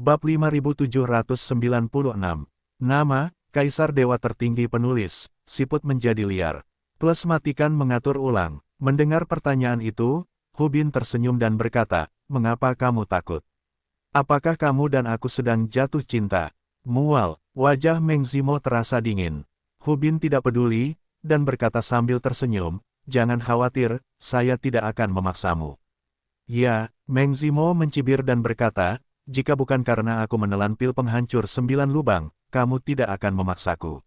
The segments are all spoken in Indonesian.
Bab 5796. Nama, Kaisar Dewa Tertinggi Penulis, siput menjadi liar. Plus matikan mengatur ulang. Mendengar pertanyaan itu, Hu Bin tersenyum dan berkata, "Mengapa kamu takut? Apakah kamu dan aku sedang jatuh cinta?" Mual, wajah Meng Zimo terasa dingin. Hu Bin tidak peduli, dan berkata sambil tersenyum, "Jangan khawatir, saya tidak akan memaksamu." Ya, Meng Zimo mencibir dan berkata, "Jika bukan karena aku menelan pil penghancur 9 lubang, kamu tidak akan memaksaku."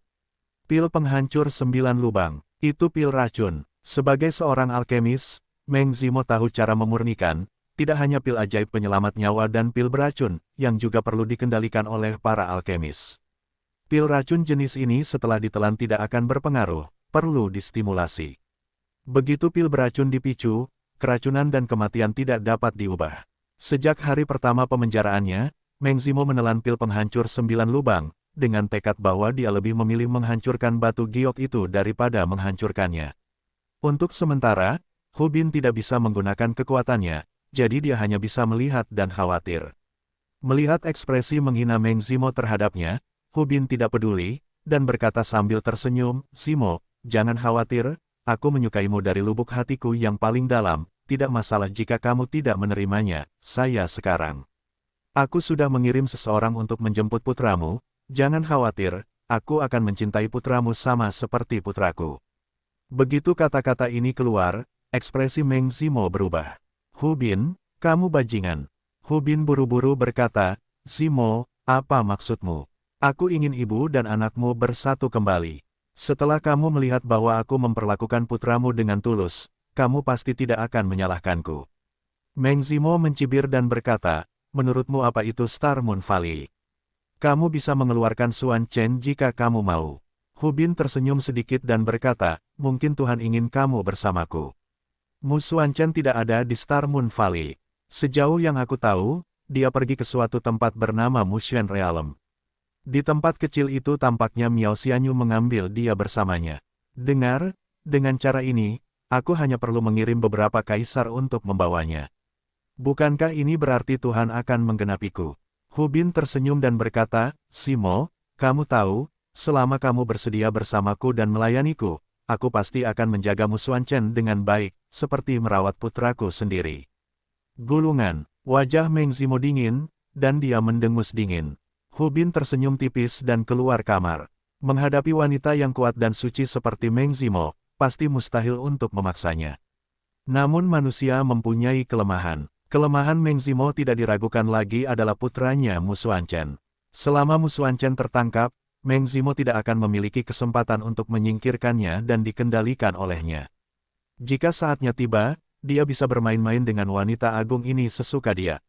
Pil penghancur 9 lubang, itu pil racun. Sebagai seorang alkemis, Meng Zimo tahu cara memurnikan, tidak hanya pil ajaib penyelamat nyawa dan pil beracun, yang juga perlu dikendalikan oleh para alkemis. Pil racun jenis ini setelah ditelan tidak akan berpengaruh, perlu distimulasi. Begitu pil beracun dipicu, keracunan dan kematian tidak dapat diubah. Sejak hari pertama pemenjaraannya, Meng Zimo menelan pil penghancur 9 lubang, dengan tekad bahwa dia lebih memilih menghancurkan batu giok itu daripada menghancurkannya. Untuk sementara, Hu Bin tidak bisa menggunakan kekuatannya, jadi dia hanya bisa melihat dan khawatir. Melihat ekspresi menghina Meng Zimo terhadapnya, Hu Bin tidak peduli, dan berkata sambil tersenyum, "Zimo, jangan khawatir, aku menyukaimu dari lubuk hatiku yang paling dalam. Tidak masalah jika kamu tidak menerimanya, saya sekarang. Aku sudah mengirim seseorang untuk menjemput putramu, jangan khawatir, aku akan mencintai putramu sama seperti putraku." Begitu kata-kata ini keluar, ekspresi Meng Zimo berubah. "Hu Bin, kamu bajingan." Hu Bin buru-buru berkata, "Zimo, apa maksudmu? Aku ingin ibu dan anakmu bersatu kembali. Setelah kamu melihat bahwa aku memperlakukan putramu dengan tulus, kamu pasti tidak akan menyalahkanku." Meng Zimo mencibir dan berkata, "Menurutmu apa itu Star Moon Valley? Kamu bisa mengeluarkan Xuan Chen jika kamu mau." Hu Bin tersenyum sedikit dan berkata, "Mungkin Tuhan ingin kamu bersamaku." Mu Xuan Chen tidak ada di Star Moon Valley. Sejauh yang aku tahu, dia pergi ke suatu tempat bernama Mushen Realm. Di tempat kecil itu tampaknya Miao Xianyu mengambil dia bersamanya. Dengar, dengan cara ini, aku hanya perlu mengirim beberapa kaisar untuk membawanya. Bukankah ini berarti Tuhan akan menggenapiku?" Hu Bin tersenyum dan berkata, "Zimo, kamu tahu, selama kamu bersedia bersamaku dan melayaniku, aku pasti akan menjaga Mu Xuan Chen dengan baik, seperti merawat putraku sendiri." Gulungan, wajah Meng Zimo dingin, dan dia mendengus dingin. Hu Bin tersenyum tipis dan keluar kamar. Menghadapi wanita yang kuat dan suci seperti Meng Zimo, pasti mustahil untuk memaksanya. Namun manusia mempunyai kelemahan. Kelemahan Meng Zimo tidak diragukan lagi adalah putranya Mu Xuan Chen. Selama Mu Xuan Chen tertangkap, Meng Zimo tidak akan memiliki kesempatan untuk menyingkirkannya dan dikendalikan olehnya. Jika saatnya tiba, dia bisa bermain-main dengan wanita agung ini sesuka dia.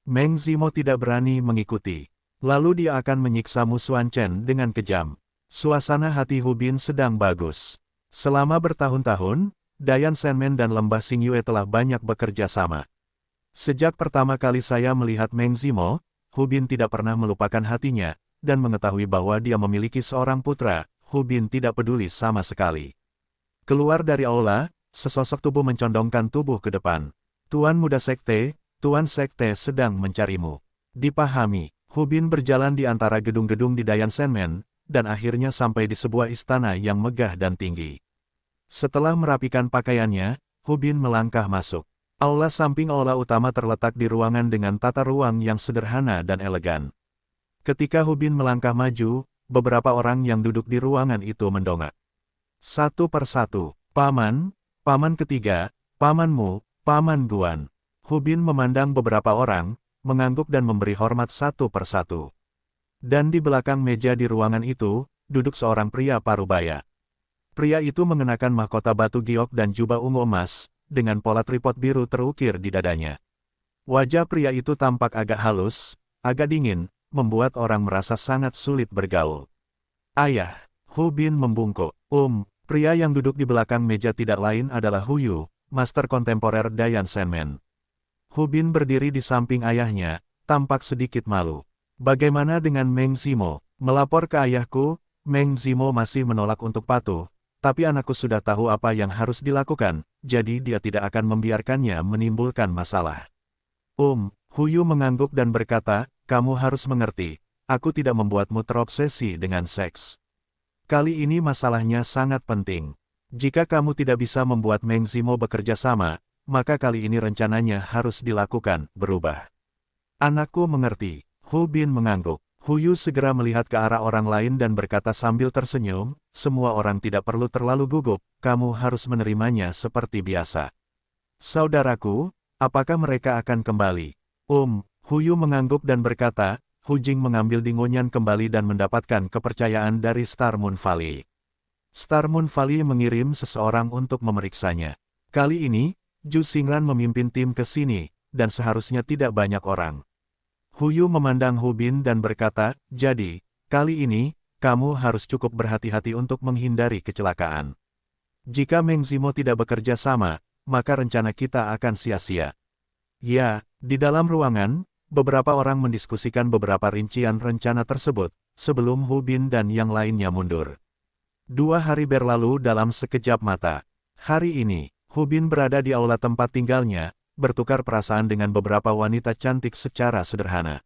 Meng Zimo tidak berani mengikuti. Lalu dia akan menyiksa Mu Xuan Chen dengan kejam. Suasana hati Hu Bin sedang bagus. Selama bertahun-tahun, Dayan Shenmen dan Lembah Xingyue telah banyak bekerja sama. Sejak pertama kali saya melihat Meng Zimo, Hu Bin tidak pernah melupakan hatinya, dan mengetahui bahwa dia memiliki seorang putra, Hu Bin tidak peduli sama sekali. Keluar dari aula, sesosok tubuh mencondongkan tubuh ke depan. "Tuan Muda Sekte, Tuan Sekte sedang mencarimu." Dipahami, Hu Bin berjalan di antara gedung-gedung di Dayan Shenmen, dan akhirnya sampai di sebuah istana yang megah dan tinggi. Setelah merapikan pakaiannya, Hu Bin melangkah masuk. Aula samping aula utama terletak di ruangan dengan tata ruang yang sederhana dan elegan. Ketika Hu Bin melangkah maju, beberapa orang yang duduk di ruangan itu mendongak. Satu persatu, "Paman, paman ketiga, pamanmu, paman Guan." Hu Bin memandang beberapa orang, mengangguk dan memberi hormat satu persatu. Dan di belakang meja di ruangan itu, duduk seorang pria parubaya. Pria itu mengenakan mahkota batu giok dan jubah ungu emas, dengan pola tripod biru terukir di dadanya. Wajah pria itu tampak agak halus, agak dingin, membuat orang merasa sangat sulit bergaul. "Ayah," Hu Bin membungkuk. Pria yang duduk di belakang meja tidak lain adalah Hu Yu, master kontemporer Dayan Shenmen. Hu Bin berdiri di samping ayahnya, tampak sedikit malu. "Bagaimana dengan Meng Zimo? Melapor ke ayahku." Meng Zimo masih menolak untuk patuh, tapi anakku sudah tahu apa yang harus dilakukan, jadi dia tidak akan membiarkannya menimbulkan masalah. Hu Yu mengangguk dan berkata, kamu harus mengerti, aku tidak membuatmu terobsesi dengan seks. Kali ini masalahnya sangat penting. Jika kamu tidak bisa membuat Meng Zimo bekerja sama, maka kali ini rencananya harus dilakukan, berubah. Anakku mengerti. Hu Bin mengangguk. Hu Yu segera melihat ke arah orang lain dan berkata sambil tersenyum, semua orang tidak perlu terlalu gugup, kamu harus menerimanya seperti biasa. Saudaraku, apakah mereka akan kembali? Hu Yu mengangguk dan berkata, Hu Jing mengambil Dingonyan kembali dan mendapatkan kepercayaan dari Star Moon Valley. Star Moon Valley mengirim seseorang untuk memeriksanya. Kali ini, Ju Xingran memimpin tim ke sini, dan seharusnya tidak banyak orang. Hu Yu memandang Hu Bin dan berkata, jadi, kali ini, kamu harus cukup berhati-hati untuk menghindari kecelakaan. Jika Meng Zimo tidak bekerja sama, maka rencana kita akan sia-sia. Ya, di dalam ruangan, beberapa orang mendiskusikan beberapa rincian rencana tersebut, sebelum Hu Bin dan yang lainnya mundur. 2 hari berlalu dalam sekejap mata. Hari ini, Hu Bin berada di aula tempat tinggalnya, bertukar perasaan dengan beberapa wanita cantik secara sederhana.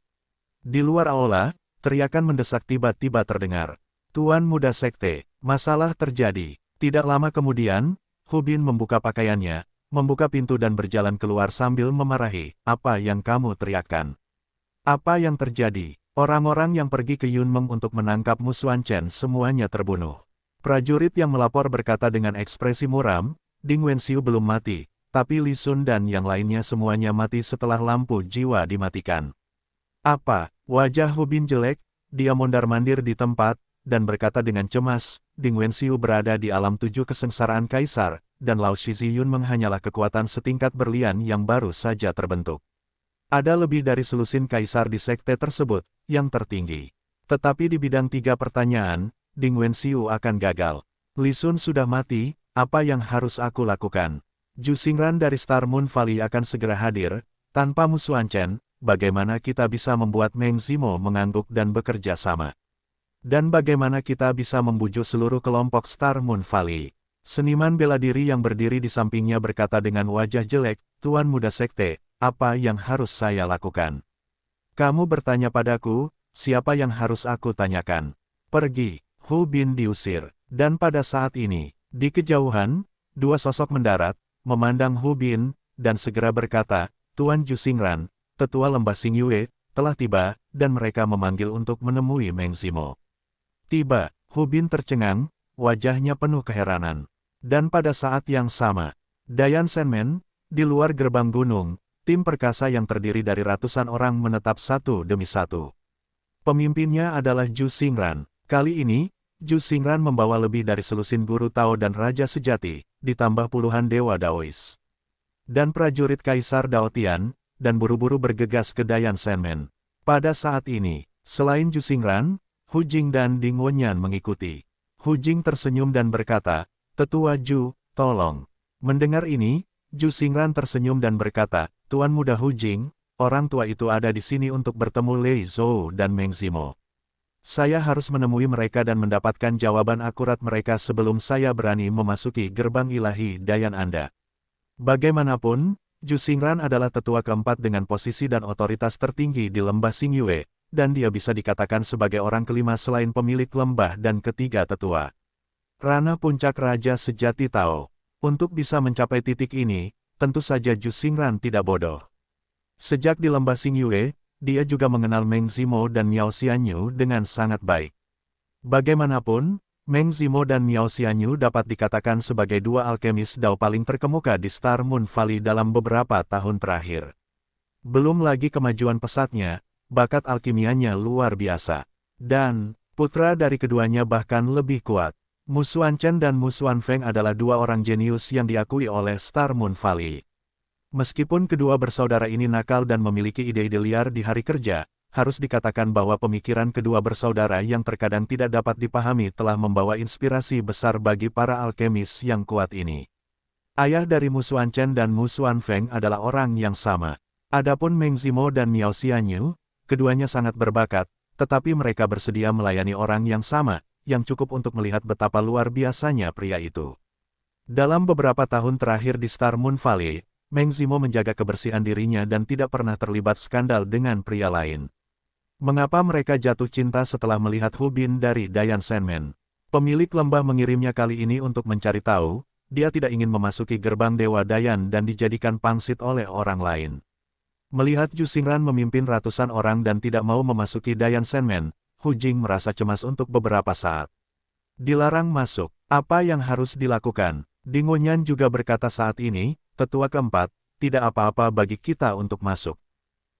Di luar aula, teriakan mendesak tiba-tiba terdengar. Tuan Muda Sekte, masalah terjadi. Tidak lama kemudian, Hu Bin membuka pakaiannya, membuka pintu dan berjalan keluar sambil memarahi, apa yang kamu teriakkan? Apa yang terjadi? Orang-orang yang pergi ke Yunmeng untuk menangkap Mu Xuanchen semuanya terbunuh. Prajurit yang melapor berkata dengan ekspresi muram, Ding Wenxiu belum mati, tapi Li Sun dan yang lainnya semuanya mati setelah lampu jiwa dimatikan. Apa? Wajah Hu Bin jelek, dia mondar-mandir di tempat, dan berkata dengan cemas, Ding Wenxiu berada di alam 7 kesengsaraan kaisar, dan Lao Shizi Yunmeng hanyalah kekuatan setingkat berlian yang baru saja terbentuk. Ada lebih dari selusin kaisar di sekte tersebut, yang tertinggi. Tetapi di bidang 3 pertanyaan, Ding Wenxiu akan gagal. Li Sun sudah mati, apa yang harus aku lakukan? Ju Xingran dari Star Moon Valley akan segera hadir, tanpa Mu Xuanchen, bagaimana kita bisa membuat Meng Zimo mengangguk dan bekerja sama? Dan bagaimana kita bisa membujuk seluruh kelompok Star Moon Valley? Seniman bela diri yang berdiri di sampingnya berkata dengan wajah jelek, Tuan Muda Sekte, apa yang harus saya lakukan? Kamu bertanya padaku, siapa yang harus aku tanyakan? Pergi. Hu Bin diusir, dan pada saat ini, di kejauhan, 2 sosok mendarat, memandang Hu Bin, dan segera berkata, Tuan Ju Xingran, tetua lembah Xingyue, telah tiba, dan mereka memanggil untuk menemui Meng Zimo. Tiba, Hu Bin tercengang, wajahnya penuh keheranan. Dan pada saat yang sama, Dayan Senmen, di luar gerbang gunung, tim perkasa yang terdiri dari ratusan orang menetap satu demi satu. Pemimpinnya adalah Ju Xingran. Kali ini, Ju Xingran membawa lebih dari selusin guru Tao dan Raja Sejati, ditambah puluhan dewa Daois. Dan prajurit Kaisar Daotian, dan buru-buru bergegas ke Dayan Senmen. Pada saat ini, selain Ju Xingran, Hu Jing dan Ding Wenyan mengikuti. Hu Jing tersenyum dan berkata, Tetua Ju, tolong. Mendengar ini, Ju Xingran tersenyum dan berkata, Tuan Muda Hu Jing, orang tua itu ada di sini untuk bertemu Lei Zhou dan Meng Zimo. Saya harus menemui mereka dan mendapatkan jawaban akurat mereka sebelum saya berani memasuki gerbang ilahi Dayan Anda. Bagaimanapun, Ju Xingran adalah tetua keempat dengan posisi dan otoritas tertinggi di lembah Xingyue, dan dia bisa dikatakan sebagai orang kelima selain pemilik lembah dan ketiga tetua. Rana puncak Raja Sejati Tao. Untuk bisa mencapai titik ini, tentu saja Ju Xingran tidak bodoh. Sejak di lembah Xingyue, dia juga mengenal Meng Zimo dan Miao Xianyu dengan sangat baik. Bagaimanapun, Meng Zimo dan Miao Xianyu dapat dikatakan sebagai 2 alkemis Dao paling terkemuka di Star Moon Valley dalam beberapa tahun terakhir. Belum lagi kemajuan pesatnya, bakat alkimianya luar biasa. Dan, putra dari keduanya bahkan lebih kuat. Mu Xuanchen dan Mu Xuanfeng adalah 2 orang jenius yang diakui oleh Star Moon Valley. Meskipun kedua bersaudara ini nakal dan memiliki ide-ide liar di hari kerja, harus dikatakan bahwa pemikiran kedua bersaudara yang terkadang tidak dapat dipahami telah membawa inspirasi besar bagi para alkemis yang kuat ini. Ayah dari Mu Xuanchen dan Mu Xuanfeng adalah orang yang sama. Adapun Meng Zimo dan Miao Xianyu, keduanya sangat berbakat, tetapi mereka bersedia melayani orang yang sama, yang cukup untuk melihat betapa luar biasanya pria itu. Dalam beberapa tahun terakhir di Star Moon Valley, Meng Zimo menjaga kebersihan dirinya dan tidak pernah terlibat skandal dengan pria lain. Mengapa mereka jatuh cinta setelah melihat Hubin dari Dayan Sandman? Pemilik lembah mengirimnya kali ini untuk mencari tahu, dia tidak ingin memasuki gerbang Dewa Dayan dan dijadikan pangsit oleh orang lain. Melihat Ju Xingran memimpin ratusan orang dan tidak mau memasuki Dayan Sandman, Hu Jing merasa cemas untuk beberapa saat. Dilarang masuk, apa yang harus dilakukan? Ding Wenyan juga berkata saat ini, tetua keempat, tidak apa-apa bagi kita untuk masuk.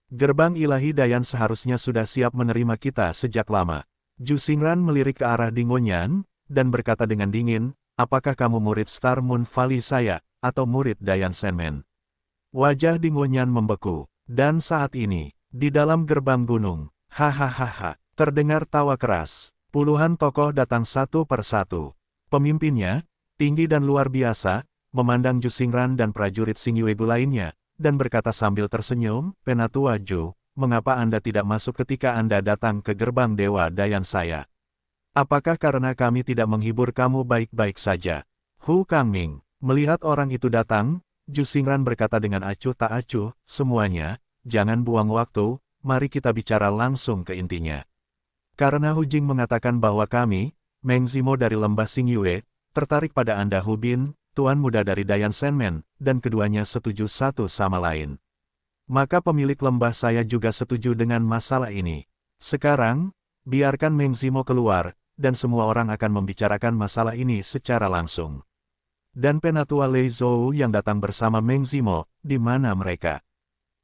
Gerbang ilahi Dayan seharusnya sudah siap menerima kita sejak lama. Ju Xingran melirik ke arah Ding Wenyan, dan berkata dengan dingin, apakah kamu murid Star Moon Valley saya, atau murid Dayan Sandman? Wajah Ding Wenyan membeku, dan saat ini, di dalam gerbang gunung, hahaha, terdengar tawa keras. Puluhan tokoh datang satu per satu. Pemimpinnya, tinggi dan luar biasa, memandang Ju Xingran dan prajurit Xingyuegu lainnya, dan berkata sambil tersenyum, Penatua Ju, mengapa Anda tidak masuk ketika Anda datang ke gerbang Dewa Dayan saya? Apakah karena kami tidak menghibur kamu baik-baik saja? Hu Kangming, melihat orang itu datang, Ju Xingran berkata dengan acuh tak acuh, semuanya, jangan buang waktu, mari kita bicara langsung ke intinya. Karena Hu Jing mengatakan bahwa kami, Meng Zimo dari lembah Xingyue, tertarik pada Anda Hu Bin, tuan muda dari Dayan Sandman, dan keduanya setuju satu sama lain. Maka pemilik lembah saya juga setuju dengan masalah ini. Sekarang, biarkan Meng Zimo keluar, dan semua orang akan membicarakan masalah ini secara langsung. Dan Penatua Lei Zhou yang datang bersama Meng Zimo, di mana mereka?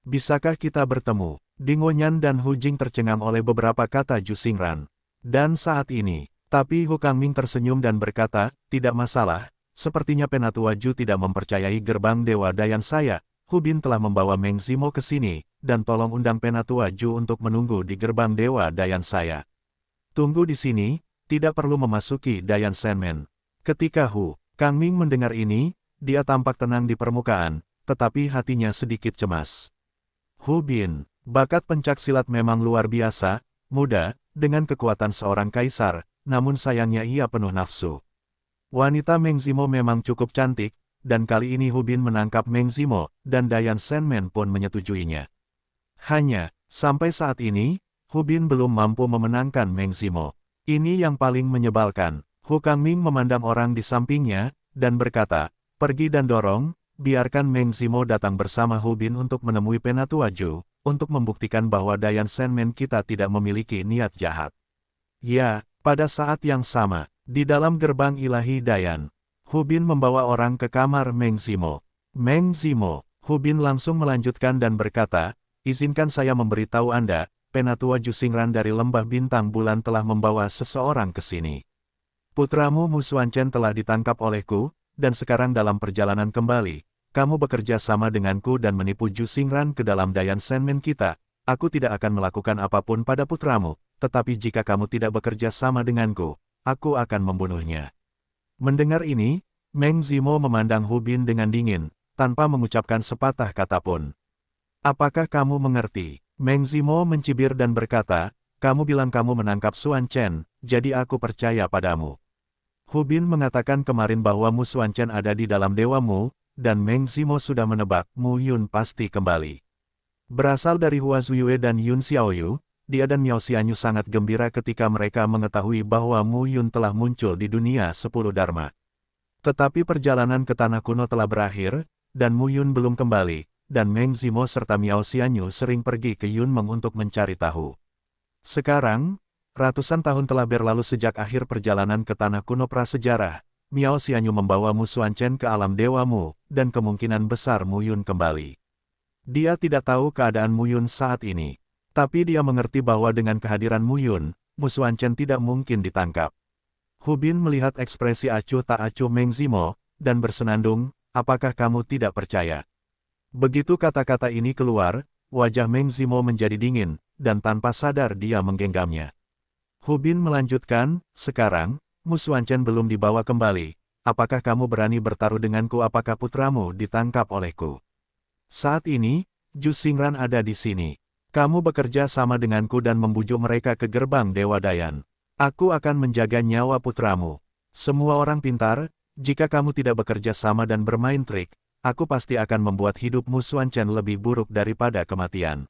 Bisakah kita bertemu? Ding Wenyan dan Hu Jing tercengang oleh beberapa kata Ju Xingran. Dan saat ini, tapi Hu Kangming tersenyum dan berkata, tidak masalah, sepertinya Penatua Ju tidak mempercayai gerbang Dewa Dayan saya. Hu Bin telah membawa Meng Zimo ke sini, dan tolong undang Penatua Ju untuk menunggu di gerbang Dewa Dayan saya. Tunggu di sini, tidak perlu memasuki Dayan Sandman. Ketika Hu Kangming mendengar ini, dia tampak tenang di permukaan, tetapi hatinya sedikit cemas. Hu Bin, bakat pencaksilat memang luar biasa, muda, dengan kekuatan seorang kaisar, namun sayangnya ia penuh nafsu. Wanita Meng Zimo memang cukup cantik, dan kali ini Hu Bin menangkap Meng Zimo, dan Dayan Sandman pun menyetujuinya. Hanya, sampai saat ini, Hu Bin belum mampu memenangkan Meng Zimo. Ini yang paling menyebalkan. Hu Kangming memandang orang di sampingnya, dan berkata, pergi dan dorong, biarkan Meng Zimo datang bersama Hu Bin untuk menemui Penatua Ju, untuk membuktikan bahwa Dayan Sandman kita tidak memiliki niat jahat. Ya, pada saat yang sama, di dalam gerbang ilahi Dayan, Hu Bin membawa orang ke kamar Meng Zimo. Meng Zimo, Hu Bin langsung melanjutkan dan berkata, izinkan saya memberitahu Anda, Penatua Ju Xingran dari Lembah Bintang Bulan telah membawa seseorang ke sini. Putramu Mu Xuanchen telah ditangkap olehku, dan sekarang dalam perjalanan kembali, kamu bekerja sama denganku dan menipu Ju Xingran ke dalam Dayan Sandman kita. Aku tidak akan melakukan apapun pada putramu, tetapi jika kamu tidak bekerja sama denganku, aku akan membunuhnya. Mendengar ini, Meng Zimo memandang Hu Bin dengan dingin, tanpa mengucapkan sepatah kata pun. Apakah kamu mengerti? Meng Zimo mencibir dan berkata, kamu bilang kamu menangkap Xuanchen, jadi aku percaya padamu. Hu Bin mengatakan kemarin bahwa Mu Xuanchen ada di dalam Dewa Mu, dan Meng Zimo sudah menebak Mu Yun pasti kembali. Berasal dari Hua Zuyue dan Yun Xiaoyu, dia dan Miao Xianyu sangat gembira ketika mereka mengetahui bahwa Mu Yun telah muncul di dunia 10 Dharma. Tetapi perjalanan ke tanah kuno telah berakhir, dan Mu Yun belum kembali, dan Meng Zimo serta Miao Xianyu sering pergi ke Yunmeng untuk mencari tahu. Sekarang, ratusan tahun telah berlalu sejak akhir perjalanan ke tanah kuno prasejarah. Miao Xianyu membawa Mu Xuanchen ke alam Dewa Mu, dan kemungkinan besar Mu Yun kembali. Dia tidak tahu keadaan Mu Yun saat ini. Tapi dia mengerti bahwa dengan kehadiran Mu Yun, Mu Xuanchen tidak mungkin ditangkap. Hu Bin melihat ekspresi acuh tak acuh Meng Zimo, dan bersenandung, apakah kamu tidak percaya? Begitu kata-kata ini keluar, wajah Meng Zimo menjadi dingin, dan tanpa sadar dia menggenggamnya. Hu Bin melanjutkan, sekarang, Mu Xuanchen belum dibawa kembali. Apakah kamu berani bertaruh denganku apakah putramu ditangkap olehku? Saat ini, Ju Xingran ada di sini. Kamu bekerja sama denganku dan membujuk mereka ke gerbang Dewa Dayan. Aku akan menjaga nyawa putramu. Semua orang pintar, jika kamu tidak bekerja sama dan bermain trik, aku pasti akan membuat hidup Mu Xuanchen lebih buruk daripada kematian.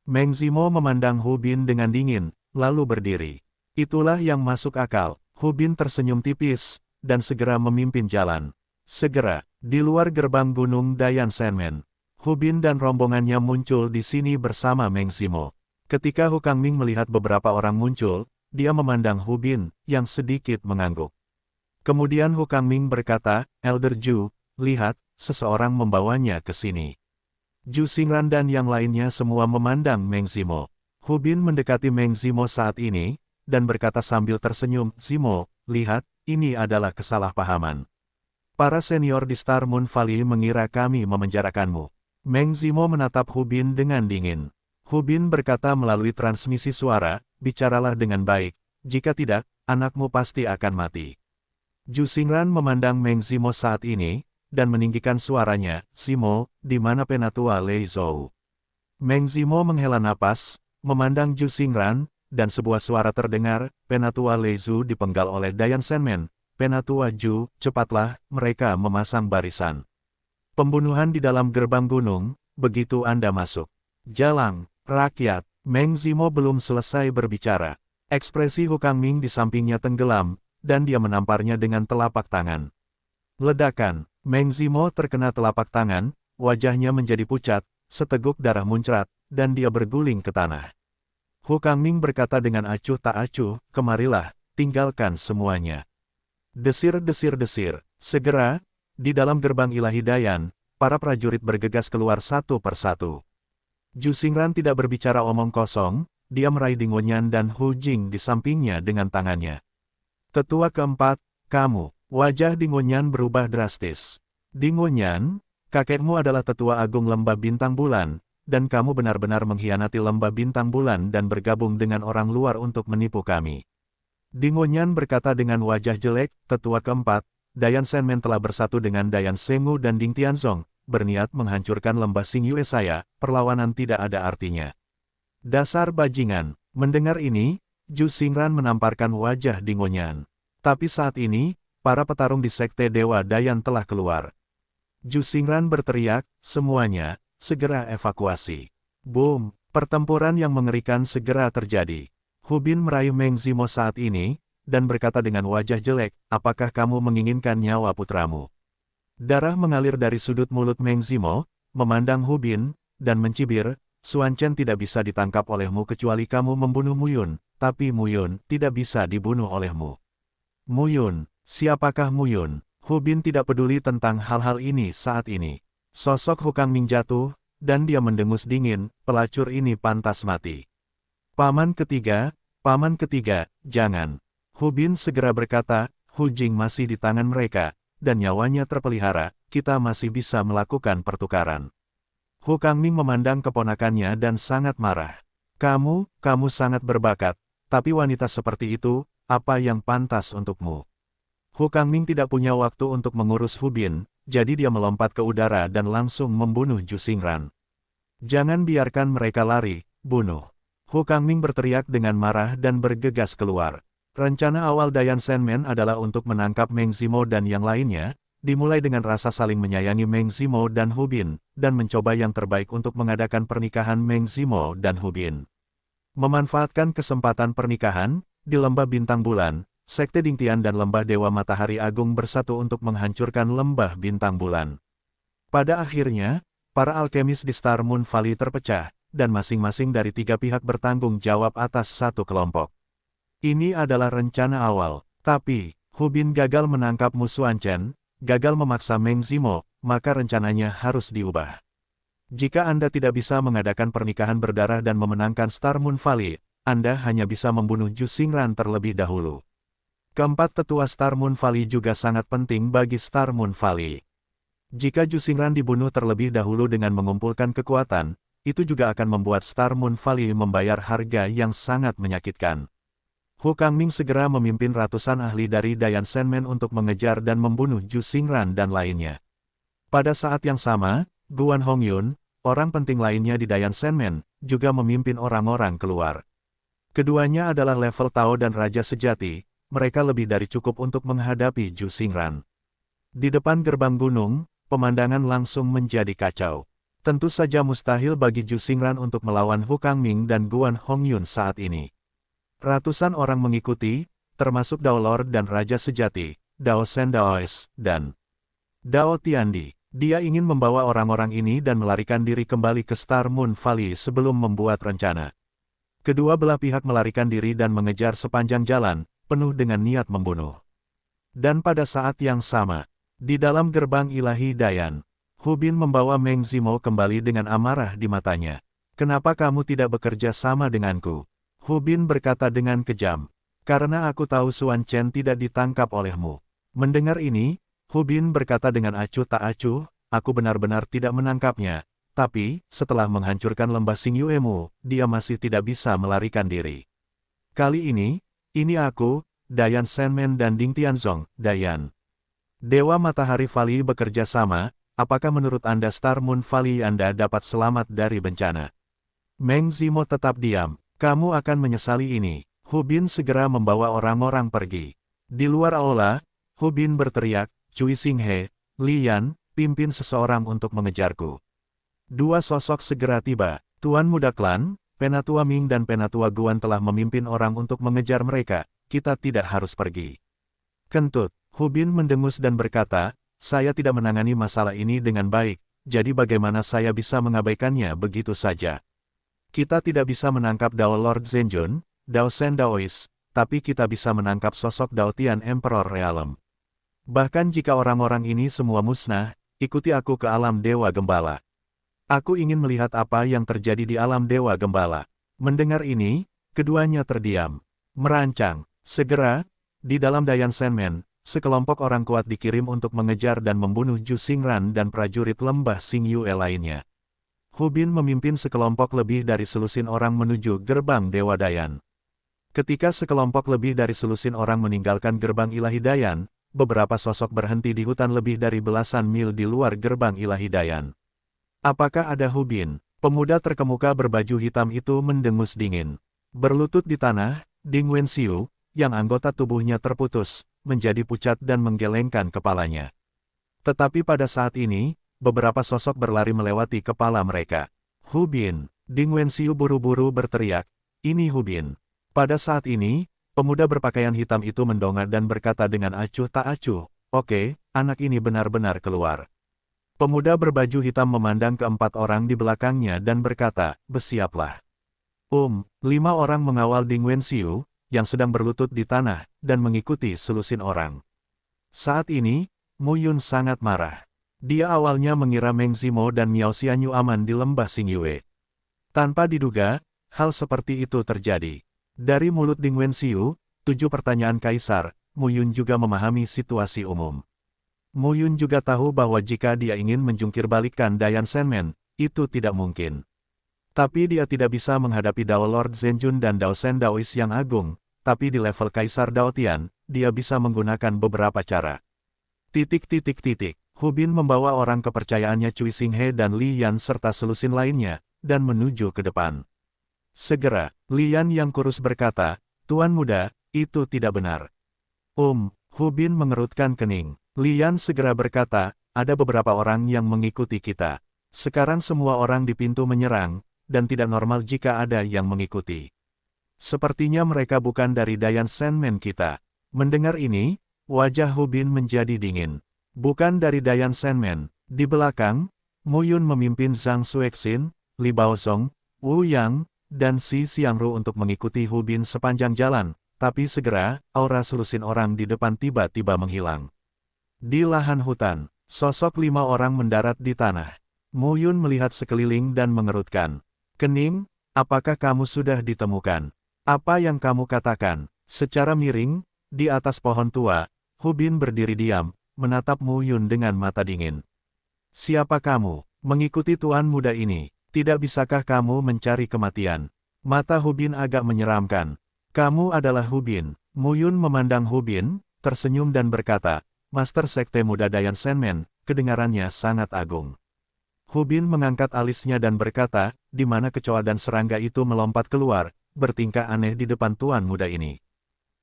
Meng Zimo memandang Hu Bin dengan dingin, lalu berdiri. Itulah yang masuk akal. Hu Bin tersenyum tipis, dan segera memimpin jalan. Segera, di luar gerbang gunung Dayan Senmen, Hu Bin dan rombongannya muncul di sini bersama Meng Zimo. Ketika Hu Kangming melihat beberapa orang muncul, dia memandang Hu Bin, yang sedikit mengangguk. Kemudian Hu Kangming berkata, Elder Zhu, lihat, seseorang membawanya ke sini. Zhu Xingran dan yang lainnya semua memandang Meng Zimo. Hu Bin mendekati Meng Zimo saat ini, dan berkata sambil tersenyum, Zimo, lihat, ini adalah kesalahpahaman. Para senior di Star Moon Valley mengira kami memenjarakanmu. Meng Zimo menatap Hu Bin dengan dingin. Hu Bin berkata melalui transmisi suara, bicaralah dengan baik, jika tidak, anakmu pasti akan mati. Zhu Xingran memandang Meng Zimo saat ini, dan meninggikan suaranya, Zimo, di mana Penatua Lei Zhou? Meng Zimo menghela napas, memandang Zhu Xingran, dan sebuah suara terdengar, Penatua Lei Zhou dipenggal oleh Dayan Senmen. Penatua Zhu, cepatlah, mereka memasang barisan. Pembunuhan di dalam gerbang gunung, begitu Anda masuk. Jalang, rakyat, Meng Zimo belum selesai berbicara. Ekspresi Hu Kangming di sampingnya tenggelam, dan dia menamparnya dengan telapak tangan. Ledakan, Meng Zimo terkena telapak tangan, wajahnya menjadi pucat, seteguk darah muncrat, dan dia berguling ke tanah. Hu Kangming berkata dengan acuh tak acuh, kemarilah, tinggalkan semuanya. Desir-desir-desir, segera, di dalam gerbang ilahi Dayan, para prajurit bergegas keluar satu persatu. Zhu Xingran tidak berbicara omong kosong, dia meraih Dingonyan dan Hu Jing di sampingnya dengan tangannya. Tetua keempat, kamu, wajah Dingonyan berubah drastis. Dingonyan, kakekmu adalah tetua agung lembah bintang bulan, dan kamu benar-benar mengkhianati lembah bintang bulan dan bergabung dengan orang luar untuk menipu kami. Dingonyan berkata dengan wajah jelek, tetua keempat, Dayan Senmen telah bersatu dengan Dayan Sengu dan Ding Tianzong, berniat menghancurkan lembah Xingyue saya, perlawanan tidak ada artinya. Dasar bajingan, mendengar ini, Zhu Xingran menamparkan wajah Dingonyan. Tapi saat ini, para petarung di Sekte Dewa Dayan telah keluar. Zhu Xingran berteriak, semuanya, segera evakuasi. Boom, pertempuran yang mengerikan segera terjadi. Hu Bin meraih Meng Zimo saat ini, dan berkata dengan wajah jelek, apakah kamu menginginkan nyawa putramu? Darah mengalir dari sudut mulut Meng Zimo, memandang Hu Bin, dan mencibir, Xuan Chen tidak bisa ditangkap olehmu kecuali kamu membunuh Muyun, tapi Muyun tidak bisa dibunuh olehmu. Muyun, siapakah Muyun? Hu Bin tidak peduli tentang hal-hal ini saat ini. Sosok Hu Kangming jatuh, dan dia mendengus dingin, pelacur ini pantas mati. Paman ketiga, jangan. Hu Bin segera berkata, Hu Jing masih di tangan mereka, dan nyawanya terpelihara, kita masih bisa melakukan pertukaran. Hu Kangming memandang keponakannya dan sangat marah. Kamu sangat berbakat, tapi wanita seperti itu, apa yang pantas untukmu? Hu Kangming tidak punya waktu untuk mengurus Hu Bin, jadi dia melompat ke udara dan langsung membunuh Zhu Xingran. Jangan biarkan mereka lari, bunuh. Hu Kangming berteriak dengan marah dan bergegas keluar. Rencana awal Dayan Senmen adalah untuk menangkap Meng Zimo dan yang lainnya, dimulai dengan rasa saling menyayangi Meng Zimo dan Hu Bin, dan mencoba yang terbaik untuk mengadakan pernikahan Meng Zimo dan Hu Bin. Memanfaatkan kesempatan pernikahan, di lembah bintang bulan, Sekte Dingtian dan lembah Dewa Matahari Agung bersatu untuk menghancurkan lembah bintang bulan. Pada akhirnya, para alkemis di Star Moon Valley terpecah, dan masing-masing dari tiga pihak bertanggung jawab atas satu kelompok. Ini adalah rencana awal, tapi, Hu Bin gagal menangkap Mu Xuan Chen, gagal memaksa Meng Zimo, maka rencananya harus diubah. Jika Anda tidak bisa mengadakan pernikahan berdarah dan memenangkan Star Moon Valley, Anda hanya bisa membunuh Zhu Xingran terlebih dahulu. Keempat tetua Star Moon Valley juga sangat penting bagi Star Moon Valley. Jika Zhu Xingran dibunuh terlebih dahulu dengan mengumpulkan kekuatan, itu juga akan membuat Star Moon Valley membayar harga yang sangat menyakitkan. Hu Kangming segera memimpin ratusan ahli dari Dayan Senmen untuk mengejar dan membunuh Zhu Xingran dan lainnya. Pada saat yang sama, Guan Hongyun, orang penting lainnya di Dayan Senmen, juga memimpin orang-orang keluar. Keduanya adalah level Tao dan Raja Sejati, mereka lebih dari cukup untuk menghadapi Zhu Xingran. Di depan gerbang gunung, pemandangan langsung menjadi kacau. Tentu saja mustahil bagi Zhu Xingran untuk melawan Hu Kangming dan Guan Hongyun saat ini. Ratusan orang mengikuti, termasuk Dao Lord dan Raja Sejati, Dao Shen Daois, dan Dao Tiandi. Dia ingin membawa orang-orang ini dan melarikan diri kembali ke Star Moon Valley sebelum membuat rencana. Kedua belah pihak melarikan diri dan mengejar sepanjang jalan, penuh dengan niat membunuh. Dan pada saat yang sama, di dalam gerbang ilahi Dayan, Hu Bin membawa Meng Zimo kembali dengan amarah di matanya. "Kenapa kamu tidak bekerja sama denganku?" Hu Bin berkata dengan kejam. "Karena aku tahu Suan Chen tidak ditangkap olehmu." Mendengar ini, Hu Bin berkata dengan acuh tak acuh, "Aku benar-benar tidak menangkapnya. Tapi, setelah menghancurkan lembah Xingyuemu, dia masih tidak bisa melarikan diri. Kali ini aku, Dayan Shenmen dan Ding Tianzong, Dayan Dewa Matahari Valley bekerja sama. Apakah menurut Anda Star Moon Valley Anda dapat selamat dari bencana?" Meng Zimo tetap diam. "Kamu akan menyesali ini." Hu Bin segera membawa orang-orang pergi. Di luar aula, Hu Bin berteriak, "Cui Xinghe, Li Yan, pimpin seseorang untuk mengejarku." Dua sosok segera tiba. Tuan Muda Klan, Penatua Ming dan Penatua Guan telah memimpin orang untuk mengejar mereka. Kita tidak harus pergi. Kentut, Hu Bin mendengus dan berkata, "Saya tidak menangani masalah ini dengan baik, jadi bagaimana saya bisa mengabaikannya begitu saja? Kita tidak bisa menangkap Dao Lord Zhenjun, Dao Shen Daois, tapi kita bisa menangkap sosok Dao Tian Emperor Realm. Bahkan jika orang-orang ini semua musnah, ikuti aku ke alam Dewa Gembala. Aku ingin melihat apa yang terjadi di alam Dewa Gembala." Mendengar ini, keduanya terdiam. Merancang. Segera, di dalam Dayan Shenmen, sekelompok orang kuat dikirim untuk mengejar dan membunuh Zhu Xingran dan prajurit lembah Xingyue lainnya. Hu Bin memimpin sekelompok lebih dari selusin orang menuju gerbang Dewa Dayan. Ketika sekelompok lebih dari selusin orang meninggalkan gerbang ilahi Dayan, beberapa sosok berhenti di hutan lebih dari belasan mil di luar gerbang ilahi Dayan. "Apakah ada Hu Bin?" Pemuda terkemuka berbaju hitam itu mendengus dingin. Berlutut di tanah, Ding Wenxiu, yang anggota tubuhnya terputus, menjadi pucat dan menggelengkan kepalanya. Tetapi pada saat ini, beberapa sosok berlari melewati kepala mereka. "Hu Bin!" Ding Wenxiu buru-buru berteriak, "Ini Hu Bin!" Pada saat ini, pemuda berpakaian hitam itu mendongak dan berkata dengan acuh tak acuh, "Oke, anak ini benar-benar keluar." Pemuda berbaju hitam memandang keempat orang di belakangnya dan berkata, "Bersiaplah." 5 orang mengawal Ding Wenxiu, yang sedang berlutut di tanah, dan mengikuti selusin orang. Saat ini, Mu Yun sangat marah. Dia awalnya mengira Meng Zimo dan Miao Xianyu aman di lembah Xingyue. Tanpa diduga, hal seperti itu terjadi. Dari mulut Ding Wenxiu, 7 pertanyaan kaisar, Mu Yun juga memahami situasi umum. Mu Yun juga tahu bahwa jika dia ingin menjungkirbalikkan Dayan Shenmen, itu tidak mungkin. Tapi dia tidak bisa menghadapi Dao Lord Zhenjun dan Dao Shen Daois yang agung, tapi di level Kaisar Dao Tian, dia bisa menggunakan beberapa cara. Hu Bin membawa orang kepercayaannya Cui Xinghe dan Li Yan serta selusin lainnya, dan menuju ke depan. Segera, Li Yan yang kurus berkata, "Tuan Muda, itu tidak benar." Hu Bin mengerutkan kening. Li Yan segera berkata, "Ada beberapa orang yang mengikuti kita. Sekarang semua orang di pintu menyerang, dan tidak normal jika ada yang mengikuti. Sepertinya mereka bukan dari Dayan Shenmen kita." Mendengar ini, wajah Hu Bin menjadi dingin. "Bukan dari Dayan Shenmen." Di belakang, Mu Yun memimpin Zhang Xuexin, Li Baozong, Wu Yang, dan Si Xiangru untuk mengikuti Hu Bin sepanjang jalan, tapi segera, aura selusin orang di depan tiba-tiba menghilang. Di lahan hutan, sosok 5 orang mendarat di tanah. Mu Yun melihat sekeliling dan mengerutkan kening. "Apakah kamu sudah ditemukan? Apa yang kamu katakan?" Secara miring, di atas pohon tua, Hu Bin berdiri diam, menatap Mu Yun dengan mata dingin. "Siapa kamu? Mengikuti tuan muda ini? Tidak bisakah kamu mencari kematian?" Mata Hu Bin agak menyeramkan. "Kamu adalah Hu Bin?" Mu Yun memandang Hu Bin, tersenyum dan berkata, "Master Sekte Muda Dayan Shenmen." Kedengarannya sangat agung. Hu Bin mengangkat alisnya dan berkata, "Di mana kecoa dan serangga itu melompat keluar, bertingkah aneh di depan tuan muda ini."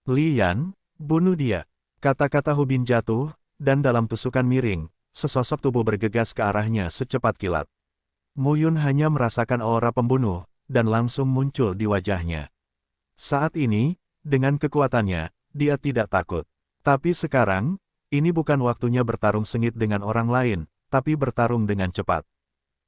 "Li Yan, bunuh dia." Kata-kata Hu Bin jatuh, dan dalam tusukan miring, sesosok tubuh bergegas ke arahnya secepat kilat. Mu Yun hanya merasakan aura pembunuh, dan langsung muncul di wajahnya. Saat ini, dengan kekuatannya, dia tidak takut. Tapi sekarang, ini bukan waktunya bertarung sengit dengan orang lain, tapi bertarung dengan cepat.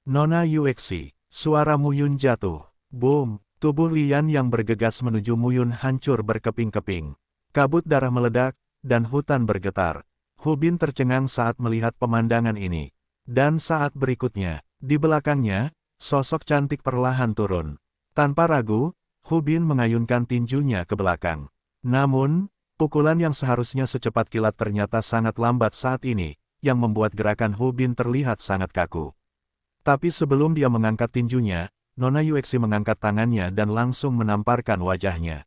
Nona Yuexi, suara Mu Yun jatuh. Boom, tubuh Lian yang bergegas menuju Mu Yun hancur berkeping-keping. Kabut darah meledak, dan hutan bergetar. Hu Bin tercengang saat melihat pemandangan ini. Dan saat berikutnya, di belakangnya, sosok cantik perlahan turun. Tanpa ragu, Hu Bin mengayunkan tinjunya ke belakang. Namun, pukulan yang seharusnya secepat kilat ternyata sangat lambat saat ini, yang membuat gerakan Hu Bin terlihat sangat kaku. Tapi sebelum dia mengangkat tinjunya, Nona Yuexi mengangkat tangannya dan langsung menamparkan wajahnya.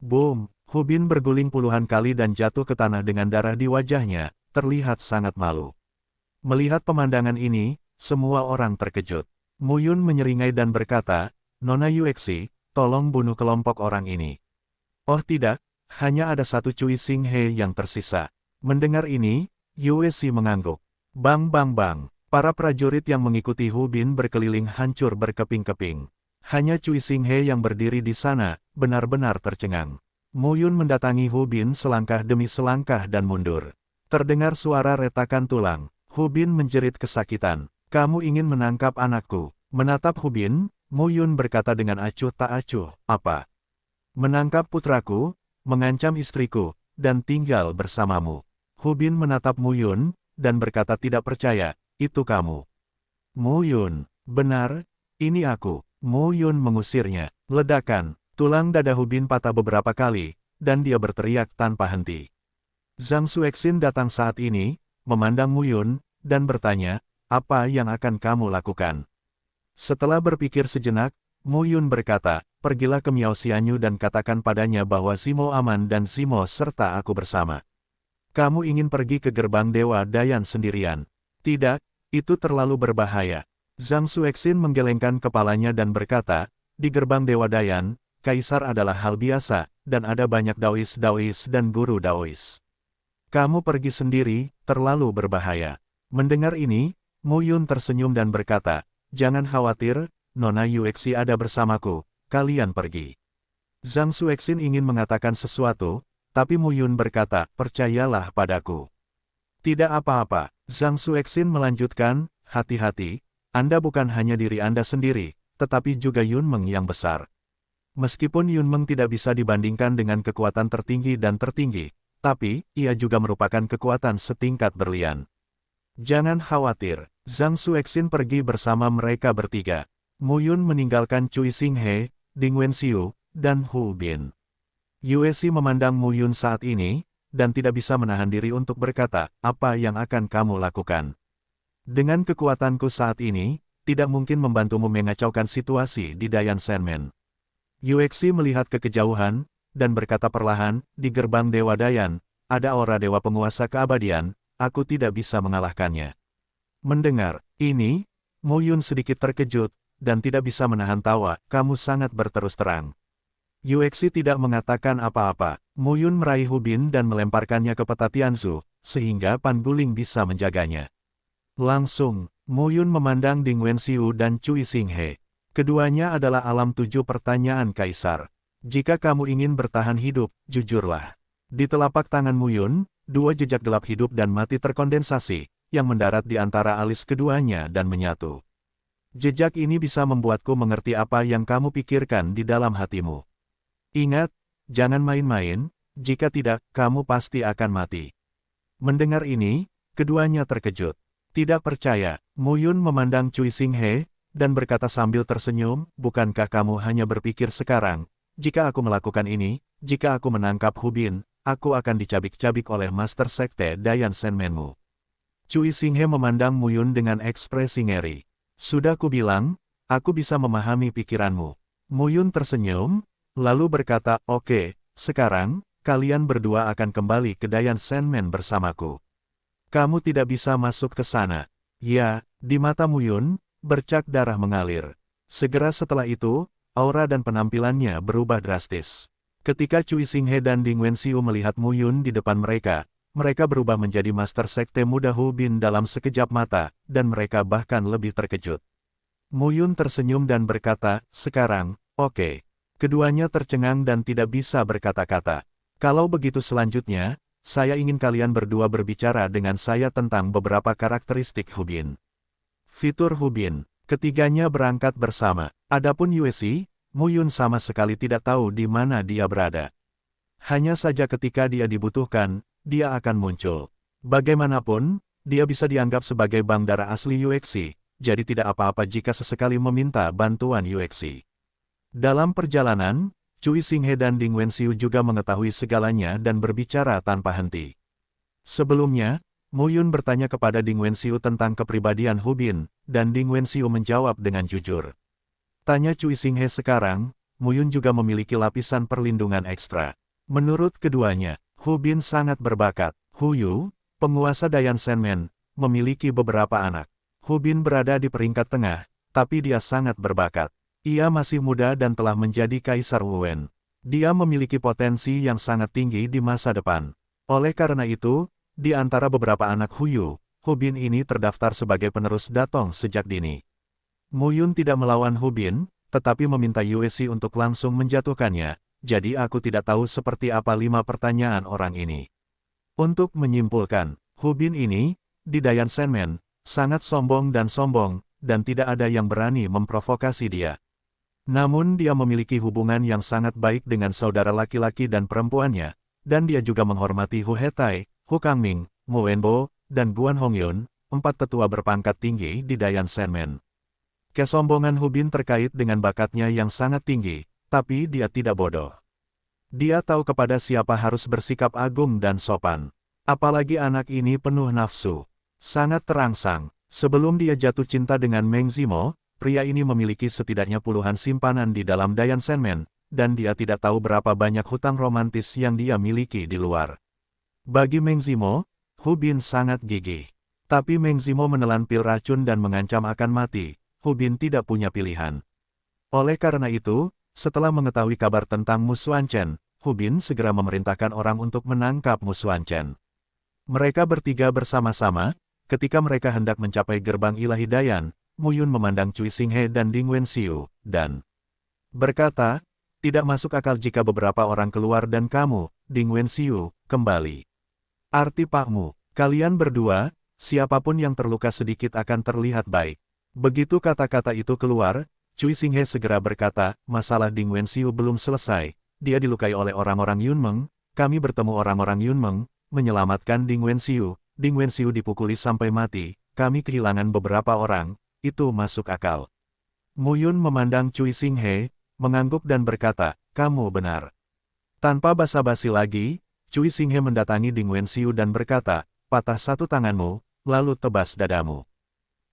Boom! Hu Bin berguling puluhan kali dan jatuh ke tanah dengan darah di wajahnya, terlihat sangat malu. Melihat pemandangan ini, semua orang terkejut. Mu Yun menyeringai dan berkata, Nona Yuexi, tolong bunuh kelompok orang ini. Oh tidak, hanya ada satu Cui Xinghe yang tersisa. Mendengar ini, Yuexi mengangguk. Bang bang bang, para prajurit yang mengikuti Hu Bin berkeliling hancur berkeping-keping. Hanya Cui Xinghe yang berdiri di sana, benar-benar tercengang. Mu Yun mendatangi Hu Bin selangkah demi selangkah dan mundur. Terdengar suara retakan tulang. Hu Bin menjerit kesakitan. Kamu ingin menangkap anakku? Menatap Hu Bin, Mu Yun berkata dengan acuh tak acuh, apa? Menangkap putraku, mengancam istriku, dan tinggal bersamamu. Hu Bin menatap Mu Yun, dan berkata tidak percaya, itu kamu. Mu Yun, benar, ini aku. Mu Yun mengusirnya. Ledakan, tulang dada Hu Bin patah beberapa kali, dan dia berteriak tanpa henti. Zhang Xuexin datang saat ini, memandang Mu Yun, dan bertanya, apa yang akan kamu lakukan? Setelah berpikir sejenak, Mu Yun berkata, pergilah ke Miao Xianyu dan katakan padanya bahwa Simo aman dan Simo serta aku bersama. Kamu ingin pergi ke gerbang Dewa Dayan sendirian? Tidak, itu terlalu berbahaya. Zhang Xuexin menggelengkan kepalanya dan berkata, di gerbang Dewa Dayan, Kaisar adalah hal biasa, dan ada banyak Daois dan guru Daois. Kamu pergi sendiri, terlalu berbahaya. Mendengar ini, Mu Yun tersenyum dan berkata, jangan khawatir, Nona Yuexi ada bersamaku, kalian pergi. Zhang Xuexin ingin mengatakan sesuatu, tapi Mu Yun berkata, percayalah padaku. Tidak apa-apa, Zhang Xuexin melanjutkan, hati-hati, Anda bukan hanya diri Anda sendiri, tetapi juga Yunmeng yang besar. Meskipun Yunmeng tidak bisa dibandingkan dengan kekuatan tertinggi dan tertinggi, tapi, ia juga merupakan kekuatan setingkat berlian. Jangan khawatir, Zhang Xuexin pergi bersama mereka bertiga. Mu Yun meninggalkan Cui Xinghe, Ding Wenxiu, dan Hu Bin. Yuexi memandang Mu Yun saat ini, dan tidak bisa menahan diri untuk berkata, apa yang akan kamu lakukan? Dengan kekuatanku saat ini, tidak mungkin membantumu mengacaukan situasi di Dayan Senmen. Yuexi melihat ke kejauhan, dan berkata perlahan, di gerbang Dewa Dayan, ada aura dewa penguasa keabadian, aku tidak bisa mengalahkannya. Mendengar ini, Mu Yun sedikit terkejut, dan tidak bisa menahan tawa, kamu sangat berterus terang. Yuexi tidak mengatakan apa-apa, Mu Yun meraih Hu Bin dan melemparkannya ke peta Tianzu, sehingga Pan Guling bisa menjaganya. Langsung, Mu Yun memandang Ding Wenxiu dan Cui Xinghe. Keduanya adalah alam 7 pertanyaan Kaisar. Jika kamu ingin bertahan hidup, jujurlah. Di telapak tangan Mu Yun, 2 jejak gelap hidup dan mati terkondensasi, yang mendarat di antara alis keduanya dan menyatu. Jejak ini bisa membuatku mengerti apa yang kamu pikirkan di dalam hatimu. Ingat, jangan main-main, jika tidak, kamu pasti akan mati. Mendengar ini, keduanya terkejut. Tidak percaya, Mu Yun memandang Cui Xinghe, dan berkata sambil tersenyum, bukankah kamu hanya berpikir sekarang, jika aku melakukan ini, jika aku menangkap Hu Bin, aku akan dicabik-cabik oleh Master Sekte Dayan Senmenmu. Cui Xinghe memandang Mu Yun dengan ekspresi ngeri. Sudah kubilang, aku bisa memahami pikiranmu. Mu Yun tersenyum, lalu berkata, oke, sekarang, kalian berdua akan kembali ke Dayan Senmen bersamaku. Kamu tidak bisa masuk ke sana. Ya, di mata Mu Yun, bercak darah mengalir. Segera setelah itu, aura dan penampilannya berubah drastis. Ketika Cui Xinghe dan Ding Wenxiu melihat Mu Yun di depan mereka berubah menjadi Master Sekte Muda Hu Bin dalam sekejap mata, dan mereka bahkan lebih terkejut. Mu Yun tersenyum dan berkata, sekarang, oke. Keduanya tercengang dan tidak bisa berkata-kata. Kalau begitu selanjutnya, saya ingin kalian berdua berbicara dengan saya tentang beberapa karakteristik Hubin. Fitur Hubin. Ketiganya berangkat bersama. Adapun Yueshi, Mu Yun sama sekali tidak tahu di mana dia berada. Hanya saja ketika dia dibutuhkan, dia akan muncul. Bagaimanapun, dia bisa dianggap sebagai bangdara asli Yuexi, jadi tidak apa-apa jika sesekali meminta bantuan Yuexi. Dalam perjalanan, Cui Xinghe dan Ding Wenxiu juga mengetahui segalanya dan berbicara tanpa henti. Sebelumnya, Mu Yun bertanya kepada Ding Wenxiu tentang kepribadian Hubin, dan Ding Wenxiu menjawab dengan jujur. Tanya Cui Xinghe sekarang, Mu Yun juga memiliki lapisan perlindungan ekstra. Menurut keduanya, Hubin sangat berbakat. Hu Yu, penguasa Dayan Senmen, memiliki beberapa anak. Hubin berada di peringkat tengah, tapi dia sangat berbakat. Ia masih muda dan telah menjadi Kaisar Wen. Dia memiliki potensi yang sangat tinggi di masa depan. Oleh karena itu, di antara beberapa anak Hu Yu, Hubin ini terdaftar sebagai penerus Datong sejak dini. Mu Yun tidak melawan Hubin, tetapi meminta Yueshi untuk langsung menjatuhkannya, jadi aku tidak tahu seperti apa 5 pertanyaan orang ini. Untuk menyimpulkan, Hubin ini, di Dayan Senmen, sangat sombong, dan tidak ada yang berani memprovokasi dia. Namun dia memiliki hubungan yang sangat baik dengan saudara laki-laki dan perempuannya, dan dia juga menghormati Hu Hetai, Hu Kangming, Mu Wenbo, dan Guan Hongyun, 4 tetua berpangkat tinggi di Dayan Senmen. Kesombongan Hubin terkait dengan bakatnya yang sangat tinggi, tapi dia tidak bodoh. Dia tahu kepada siapa harus bersikap agung dan sopan. Apalagi anak ini penuh nafsu. Sangat terangsang. Sebelum dia jatuh cinta dengan Meng Zimo, pria ini memiliki setidaknya puluhan simpanan di dalam Dayan Senmen, dan dia tidak tahu berapa banyak hutang romantis yang dia miliki di luar. Bagi Meng Zimo, Hubin sangat gigih. Tapi Meng Zimo menelan pil racun dan mengancam akan mati. Hubin tidak punya pilihan. Oleh karena itu, setelah mengetahui kabar tentang Mu Xuanchen, Hubin segera memerintahkan orang untuk menangkap Mu Xuanchen. Mereka bertiga bersama-sama, ketika mereka hendak mencapai gerbang ilahi Dayan, Mu Yun memandang Cui Xinghe dan Ding Wenxiu, dan berkata, tidak masuk akal jika beberapa orang keluar dan kamu, Ding Wenxiu, kembali. Arti pakmu, kalian berdua, siapapun yang terluka sedikit akan terlihat baik. Begitu kata-kata itu keluar, Cui Xinghe segera berkata, masalah Ding Wenxiu belum selesai, dia dilukai oleh orang-orang Yunmeng, kami bertemu orang-orang Yunmeng, menyelamatkan Ding Wenxiu dipukuli sampai mati, kami kehilangan beberapa orang, itu masuk akal. Mu Yun memandang Cui Xinghe, mengangguk dan berkata, kamu benar. Tanpa basa-basi lagi, Cui Xinghe mendatangi Ding Wenxiu dan berkata, patah satu tanganmu, lalu tebas dadamu.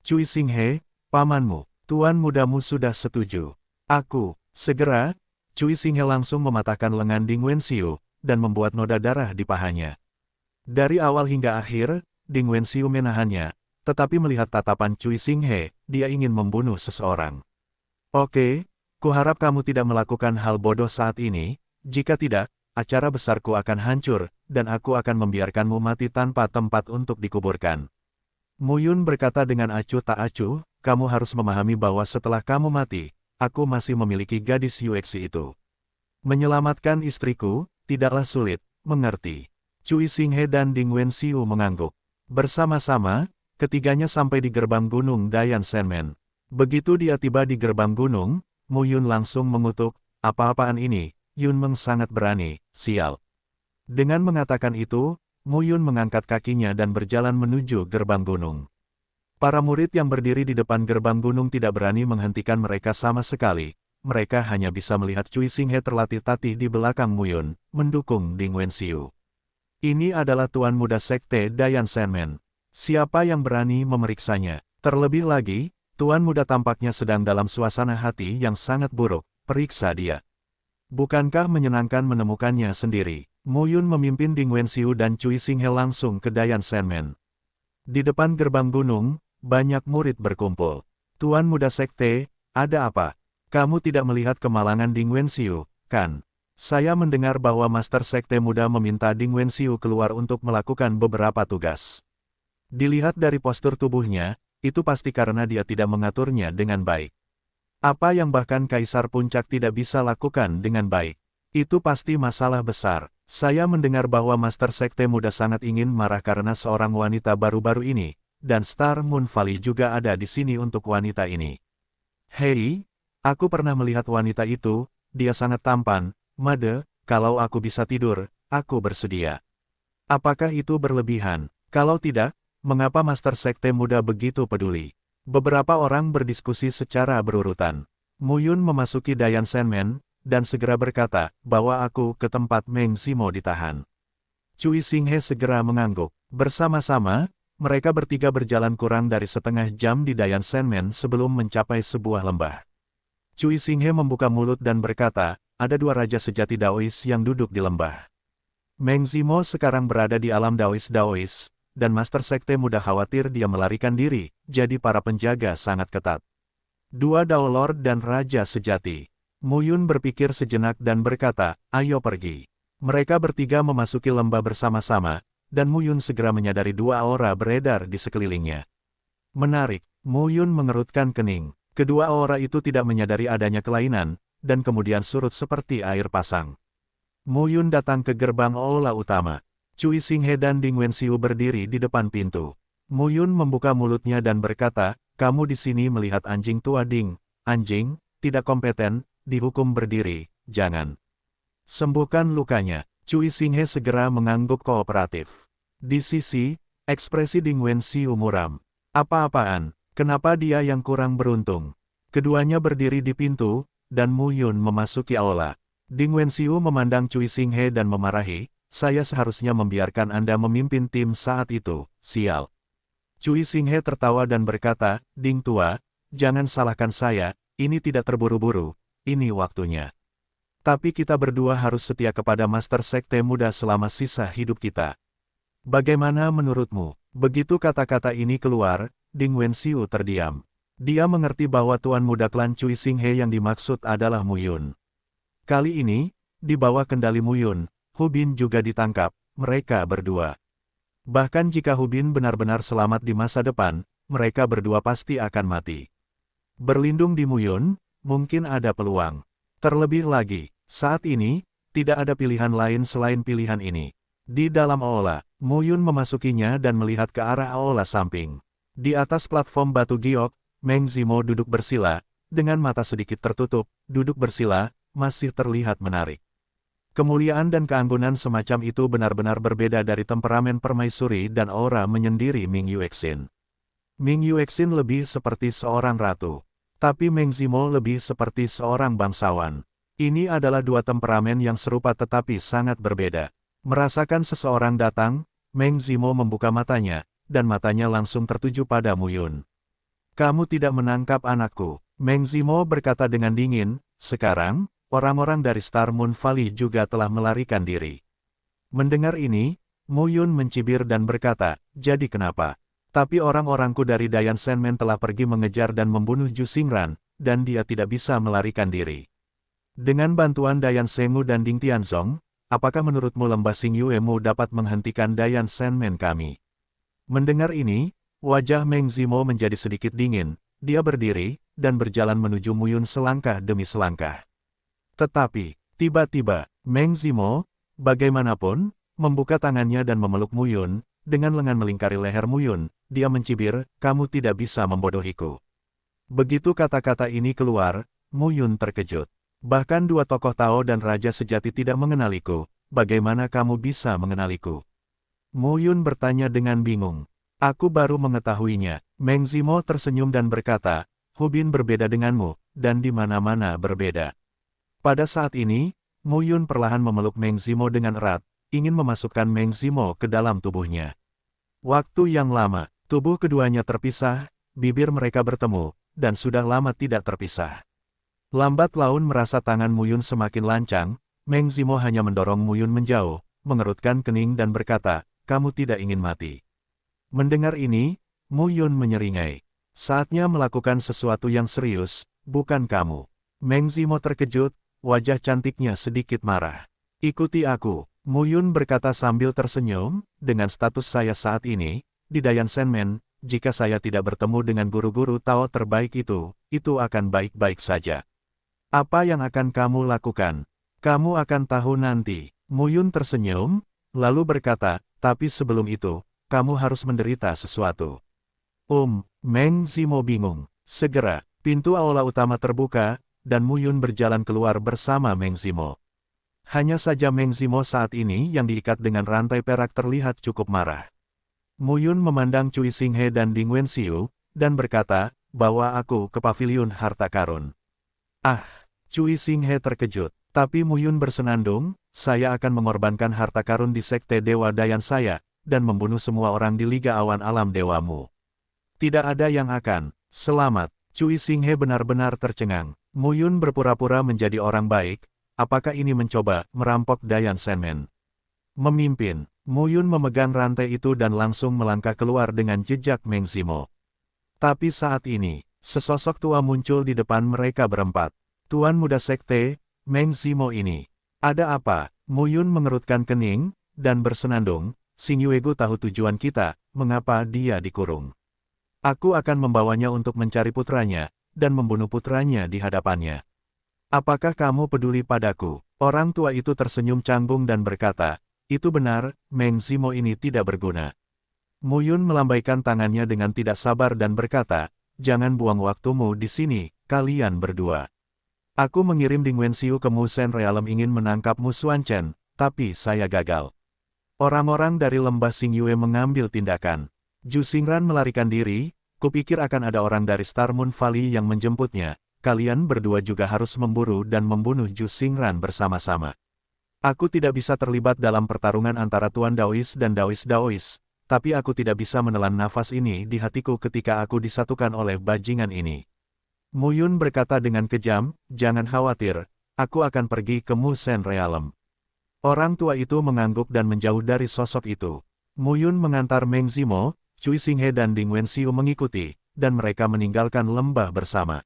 Cui Xinghe, pamanmu, tuan mudamu sudah setuju. Aku, segera, Cui Xinghe langsung mematahkan lengan Ding Wenxiu, dan membuat noda darah di pahanya. Dari awal hingga akhir, Ding Wenxiu menahannya, tetapi melihat tatapan Cui Xinghe, dia ingin membunuh seseorang. Oke, kuharap kamu tidak melakukan hal bodoh saat ini, jika tidak, acara besarku akan hancur, dan aku akan membiarkanmu mati tanpa tempat untuk dikuburkan. Mu Yun berkata dengan acuh tak acuh, kamu harus memahami bahwa setelah kamu mati, aku masih memiliki gadis Yuexi itu. Menyelamatkan istriku, tidaklah sulit, mengerti. Cui Xinghe dan Ding Wenxiu mengangguk. Bersama-sama, ketiganya sampai di gerbang gunung Dayan Senmen. Begitu dia tiba di gerbang gunung, Mu Yun langsung mengutuk, apa-apaan ini, Yunmeng sangat berani, sial. Dengan mengatakan itu, Mu Yun mengangkat kakinya dan berjalan menuju gerbang gunung. Para murid yang berdiri di depan gerbang gunung tidak berani menghentikan mereka sama sekali, mereka hanya bisa melihat Cui Xinghe terlatih-tatih di belakang Mu Yun, mendukung Ding Wenxiu. Ini adalah Tuan Muda Sekte Dayan Senmen. Siapa yang berani memeriksanya? Terlebih lagi, Tuan Muda tampaknya sedang dalam suasana hati yang sangat buruk, periksa dia. Bukankah menyenangkan menemukannya sendiri? Mu Yun memimpin Ding Wenxiu dan Cui Xinghe langsung ke Dayan Senmen. Di depan gerbang gunung, banyak murid berkumpul. Tuan Muda Sekte, ada apa? Kamu tidak melihat kemalangan Ding Wenxiu, kan? Saya mendengar bahwa Master Sekte Muda meminta Ding Wenxiu keluar untuk melakukan beberapa tugas. Dilihat dari postur tubuhnya, itu pasti karena dia tidak mengaturnya dengan baik. Apa yang bahkan Kaisar Puncak tidak bisa lakukan dengan baik. Itu pasti masalah besar. Saya mendengar bahwa Master Sekte Muda sangat ingin marah karena seorang wanita baru-baru ini, dan Star Moon Valley juga ada di sini untuk wanita ini. Hei, aku pernah melihat wanita itu, dia sangat tampan, Made, kalau aku bisa tidur, aku bersedia. Apakah itu berlebihan? Kalau tidak, mengapa Master Sekte Muda begitu peduli? Beberapa orang berdiskusi secara berurutan. Mu Yun memasuki Dayan Senmen, dan segera berkata, bawa aku ke tempat Meng Zimo ditahan. Cui Xinghe segera mengangguk. Bersama-sama, mereka bertiga berjalan kurang dari setengah jam di Dayan Senmen sebelum mencapai sebuah lembah. Cui Xinghe membuka mulut dan berkata, ada dua raja sejati Daois yang duduk di lembah. Meng Zimo sekarang berada di alam Daois, dan Master Sekte Muda khawatir dia melarikan diri, jadi para penjaga sangat ketat. Dua Dao Lord dan Raja Sejati. Mu Yun berpikir sejenak dan berkata, ayo pergi. Mereka bertiga memasuki lembah bersama-sama, dan Mu Yun segera menyadari dua aura beredar di sekelilingnya. Menarik, Mu Yun mengerutkan kening. Kedua aura itu tidak menyadari adanya kelainan, dan kemudian surut seperti air pasang. Mu Yun datang ke gerbang aula utama. Cui Xinghe dan Ding Wenxiu berdiri di depan pintu. Mu Yun membuka mulutnya dan berkata, kamu di sini melihat anjing tua Ding. Anjing, tidak kompeten, dihukum berdiri, jangan. Sembuhkan lukanya. Cui Xinghe segera mengangguk kooperatif. Di sisi, ekspresi Ding Wenxiu muram. Apa-apaan, kenapa dia yang kurang beruntung? Keduanya berdiri di pintu, dan Mu Yun memasuki aula. Ding Wenxiu memandang Cui Xinghe dan memarahi, saya seharusnya membiarkan Anda memimpin tim saat itu, sial. Cui Xinghe tertawa dan berkata, Ding tua, jangan salahkan saya, ini tidak terburu-buru, ini waktunya. Tapi kita berdua harus setia kepada Master Sekte Muda selama sisa hidup kita. Bagaimana menurutmu? Begitu kata-kata ini keluar, Ding Wenxiu terdiam. Dia mengerti bahwa Tuan Muda klan Cui Xinghe yang dimaksud adalah Mu Yun. Kali ini, di bawah kendali Mu Yun, Hu Bin juga ditangkap, mereka berdua. Bahkan jika Hu Bin benar-benar selamat di masa depan, mereka berdua pasti akan mati. Berlindung di Mu Yun, mungkin ada peluang. Terlebih lagi, saat ini, tidak ada pilihan lain selain pilihan ini. Di dalam aula, Mu Yun memasukinya dan melihat ke arah aula samping. Di atas platform batu giok, Meng Zimo duduk bersila, dengan mata sedikit tertutup, duduk bersila, masih terlihat menarik. Kemuliaan dan keanggunan semacam itu benar-benar berbeda dari temperamen permaisuri dan aura menyendiri Ming Yuexin. Ming Yuexin lebih seperti seorang ratu, tapi Meng Zimo lebih seperti seorang bangsawan. Ini adalah dua temperamen yang serupa tetapi sangat berbeda. Merasakan seseorang datang, Meng Zimo membuka matanya, dan matanya langsung tertuju pada Mu Yun. Kamu tidak menangkap anakku, Meng Zimo berkata dengan dingin, sekarang, orang-orang dari Star Moon Valley juga telah melarikan diri. Mendengar ini, Mu Yun mencibir dan berkata, jadi kenapa? Tapi orang-orangku dari Dayan Senmen telah pergi mengejar dan membunuh Ju Xingran, dan dia tidak bisa melarikan diri. Dengan bantuan Dayan Sengu dan Ding Tianzong, apakah menurutmu lembah Xingyuemu dapat menghentikan Dayan Senmen kami? Mendengar ini, wajah Meng Zimo menjadi sedikit dingin, dia berdiri, dan berjalan menuju Mu Yun selangkah demi selangkah. Tetapi, tiba-tiba, Meng Zimo, bagaimanapun, membuka tangannya dan memeluk Mu Yun, dengan lengan melingkari leher Mu Yun, dia mencibir, kamu tidak bisa membodohiku. Begitu kata-kata ini keluar, Mu Yun terkejut. Bahkan dua tokoh Tao dan Raja Sejati tidak mengenaliku, bagaimana kamu bisa mengenaliku? Mu Yun bertanya dengan bingung. Aku baru mengetahuinya. Meng Zimo tersenyum dan berkata, Hu Bin berbeda denganmu, dan di mana-mana berbeda. Pada saat ini, Mu Yun perlahan memeluk Meng Zimo dengan erat, ingin memasukkan Meng Zimo ke dalam tubuhnya. Waktu yang lama, tubuh keduanya terpisah, bibir mereka bertemu, dan sudah lama tidak terpisah. Lambat laun merasa tangan Mu Yun semakin lancang, Meng Zimo hanya mendorong Mu Yun menjauh, mengerutkan kening dan berkata, kamu tidak ingin mati. Mendengar ini, Mu Yun menyeringai. Saatnya melakukan sesuatu yang serius, bukan kamu. Meng Zimo terkejut, wajah cantiknya sedikit marah. Ikuti aku, Mu Yun berkata sambil tersenyum, dengan status saya saat ini, di Dayan Senmen, jika saya tidak bertemu dengan guru-guru Tao terbaik itu akan baik-baik saja. Apa yang akan kamu lakukan? Kamu akan tahu nanti. Mu Yun tersenyum, lalu berkata, tapi sebelum itu, kamu harus menderita sesuatu. Meng Zimo bingung. Segera, pintu aula utama terbuka, dan Mu Yun berjalan keluar bersama Meng Zimo. Hanya saja Meng Zimo saat ini yang diikat dengan rantai perak terlihat cukup marah. Mu Yun memandang Cui Xinghe dan Ding Wenxiu, dan berkata, bawa aku ke paviliun harta karun. Cui Xinghe terkejut, tapi Mu Yun bersenandung, saya akan mengorbankan harta karun di sekte Dewa Dayan saya, dan membunuh semua orang di Liga Awan Alam Dewamu. Tidak ada yang akan selamat. Cui Xinghe benar-benar tercengang. Mu Yun berpura-pura menjadi orang baik. Apakah ini mencoba merampok Dayan Senmen? Memimpin, Mu Yun memegang rantai itu dan langsung melangkah keluar dengan jejak Meng Zimo. Tapi saat ini, sesosok tua muncul di depan mereka berempat. Tuan muda sekte, Meng Zimo ini. Ada apa? Mu Yun mengerutkan kening, dan bersenandung, Xing Yuegu tahu tujuan kita, mengapa dia dikurung. Aku akan membawanya untuk mencari putranya, dan membunuh putranya di hadapannya. Apakah kamu peduli padaku? Orang tua itu tersenyum canggung dan berkata, itu benar, Meng Zimo ini tidak berguna. Mu Yun melambaikan tangannya dengan tidak sabar dan berkata, jangan buang waktumu di sini, kalian berdua. Aku mengirim Ding Wenxiu ke Musen Realm ingin menangkap Mu Xuanchen, tapi saya gagal. Orang-orang dari lembah Xingyue mengambil tindakan. Ju Xingran melarikan diri, kupikir akan ada orang dari Star Moon Valley yang menjemputnya. Kalian berdua juga harus memburu dan membunuh Ju Xingran bersama-sama. Aku tidak bisa terlibat dalam pertarungan antara Tuan Daois dan Daois, tapi aku tidak bisa menelan nafas ini di hatiku ketika aku disatukan oleh bajingan ini. Mu Yun berkata dengan kejam, jangan khawatir, aku akan pergi ke Musen Realm. Orang tua itu mengangguk dan menjauh dari sosok itu. Mu Yun mengantar Meng Zimo, Cui Xinghe dan Ding Wenxiu mengikuti, dan mereka meninggalkan lembah bersama.